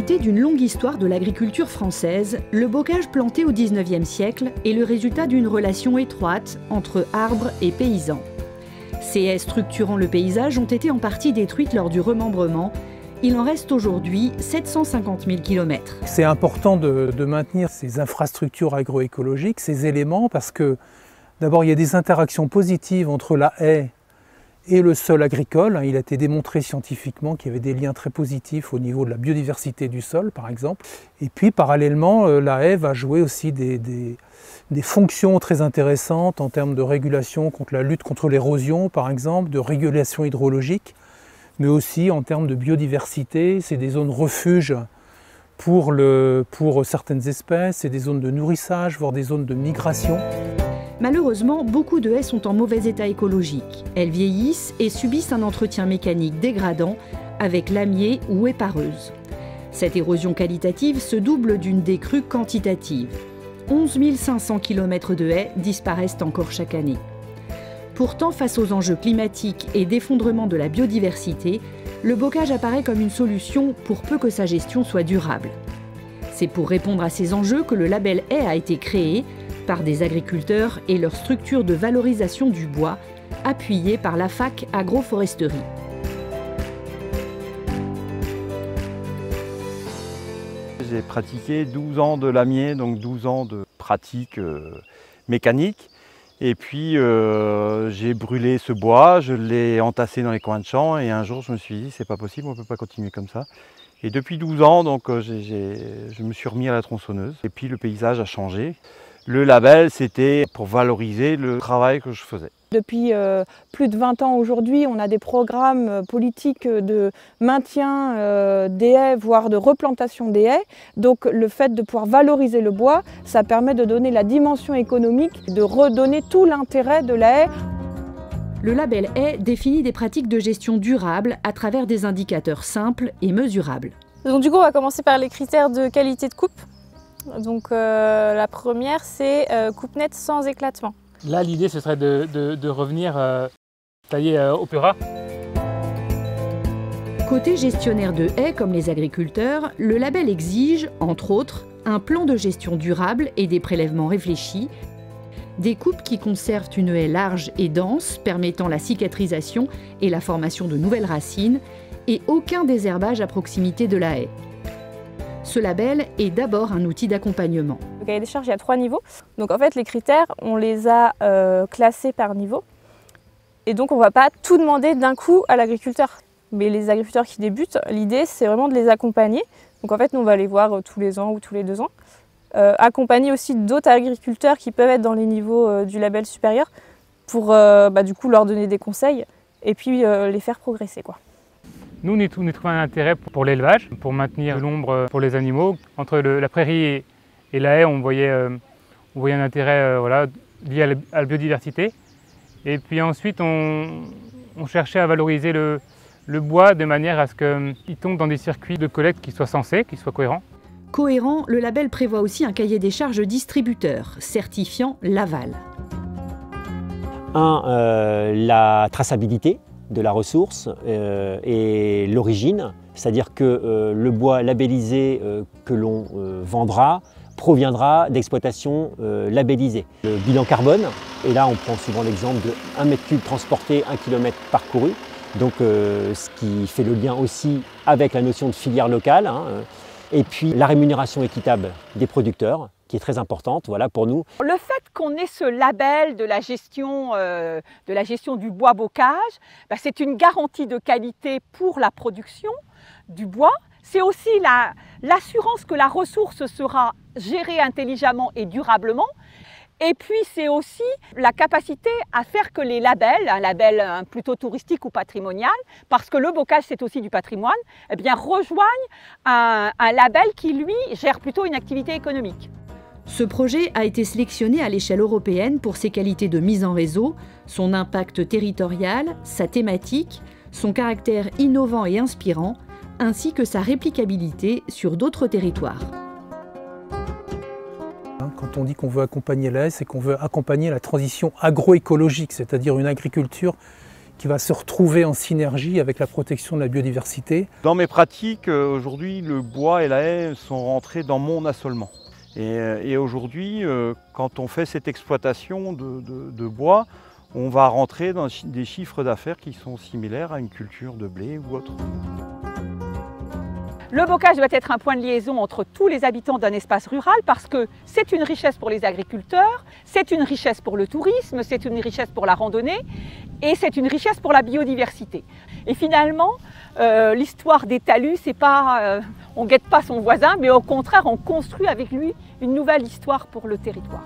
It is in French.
Résulté d'une longue histoire de l'agriculture française, le bocage planté au XIXe siècle est le résultat d'une relation étroite entre arbres et paysans. Ces haies structurant le paysage ont été en partie détruites lors du remembrement. Il en reste aujourd'hui 750 000 km. C'est important de maintenir ces infrastructures agroécologiques, ces éléments, parce que d'abord il y a des interactions positives entre la haie et le sol agricole. Il a été démontré scientifiquement qu'il y avait des liens très positifs au niveau de la biodiversité du sol, par exemple. Et puis, parallèlement, la haie va jouer aussi des fonctions très intéressantes en termes de régulation contre la lutte contre l'érosion, par exemple, de régulation hydrologique, mais aussi en termes de biodiversité. C'est des zones refuges pour certaines espèces, c'est des zones de nourrissage, voire des zones de migration. Malheureusement, beaucoup de haies sont en mauvais état écologique. Elles vieillissent et subissent un entretien mécanique dégradant avec lamier ou épareuse. Cette érosion qualitative se double d'une décrue quantitative. 11 500 km de haies disparaissent encore chaque année. Pourtant, face aux enjeux climatiques et d'effondrement de la biodiversité, le bocage apparaît comme une solution pour peu que sa gestion soit durable. C'est pour répondre à ces enjeux que le label haie a été créé par des agriculteurs et leur structure de valorisation du bois, appuyée par la FAC Agroforesterie. J'ai pratiqué 12 ans de lamier, donc 12 ans de pratique mécanique. Et puis j'ai brûlé ce bois, je l'ai entassé dans les coins de champ et un jour je me suis dit c'est pas possible, on ne peut pas continuer comme ça. Et depuis 12 ans, donc, je me suis remis à la tronçonneuse et puis le paysage a changé. Le label, c'était pour valoriser le travail que je faisais. Depuis plus de 20 ans aujourd'hui, on a des programmes politiques de maintien des haies, voire de replantation des haies. Donc le fait de pouvoir valoriser le bois, ça permet de donner la dimension économique, de redonner tout l'intérêt de la haie. Le label haie définit des pratiques de gestion durable à travers des indicateurs simples et mesurables. Donc du coup, on va commencer par les critères de qualité de coupe. Donc la première, c'est coupe nette sans éclatement. Là, l'idée, ce serait de revenir tailler au plus ras. Côté gestionnaire de haies comme les agriculteurs, le label exige, entre autres, un plan de gestion durable et des prélèvements réfléchis, des coupes qui conservent une haie large et dense, permettant la cicatrisation et la formation de nouvelles racines, et aucun désherbage à proximité de la haie. Ce label est d'abord un outil d'accompagnement. Le cahier des charges, il y a 3 niveaux. Donc en fait, les critères, on les a classés par niveau. Et donc on ne va pas tout demander d'un coup à l'agriculteur. Mais les agriculteurs qui débutent, l'idée, c'est vraiment de les accompagner. Donc en fait, nous, on va les voir tous les ans ou tous les 2 ans. Accompagner aussi d'autres agriculteurs qui peuvent être dans les niveaux du label supérieur pour du coup leur donner des conseils et puis les faire progresser, quoi. Nous, on y trouve un intérêt pour l'élevage, pour maintenir de l'ombre pour les animaux. Entre la prairie et la haie, on voyait un intérêt lié à la biodiversité. Et puis ensuite, on cherchait à valoriser le bois de manière à ce qu'il tombe dans des circuits de collecte qui soient sensés, qui soient cohérents. Cohérent, le label prévoit aussi un cahier des charges distributeur, certifiant l'aval. La traçabilité de la ressource et l'origine, c'est-à-dire que le bois labellisé que l'on vendra proviendra d'exploitations labellisées. Le bilan carbone, et là on prend souvent l'exemple de 1 m3 transporté, 1 km parcouru, donc ce qui fait le lien aussi avec la notion de filière locale, et puis la rémunération équitable des producteurs, qui est très importante pour nous. Le fait qu'on ait ce label de la gestion du bois bocage, c'est une garantie de qualité pour la production du bois. C'est aussi l'assurance que la ressource sera gérée intelligemment et durablement. Et puis c'est aussi la capacité à faire que les labels, un label plutôt touristique ou patrimonial, parce que le bocage c'est aussi du patrimoine, rejoignent un label qui lui gère plutôt une activité économique. Ce projet a été sélectionné à l'échelle européenne pour ses qualités de mise en réseau, son impact territorial, sa thématique, son caractère innovant et inspirant, ainsi que sa réplicabilité sur d'autres territoires. Quand on dit qu'on veut accompagner la haie, c'est qu'on veut accompagner la transition agroécologique, c'est-à-dire une agriculture qui va se retrouver en synergie avec la protection de la biodiversité. Dans mes pratiques, aujourd'hui, le bois et la haie sont rentrés dans mon assolement. Et aujourd'hui, quand on fait cette exploitation de bois, on va rentrer dans des chiffres d'affaires qui sont similaires à une culture de blé ou autre. Le bocage doit être un point de liaison entre tous les habitants d'un espace rural parce que c'est une richesse pour les agriculteurs, c'est une richesse pour le tourisme, c'est une richesse pour la randonnée et c'est une richesse pour la biodiversité. Et finalement, l'histoire des talus, c'est pas on guette pas son voisin, mais au contraire, on construit avec lui une nouvelle histoire pour le territoire.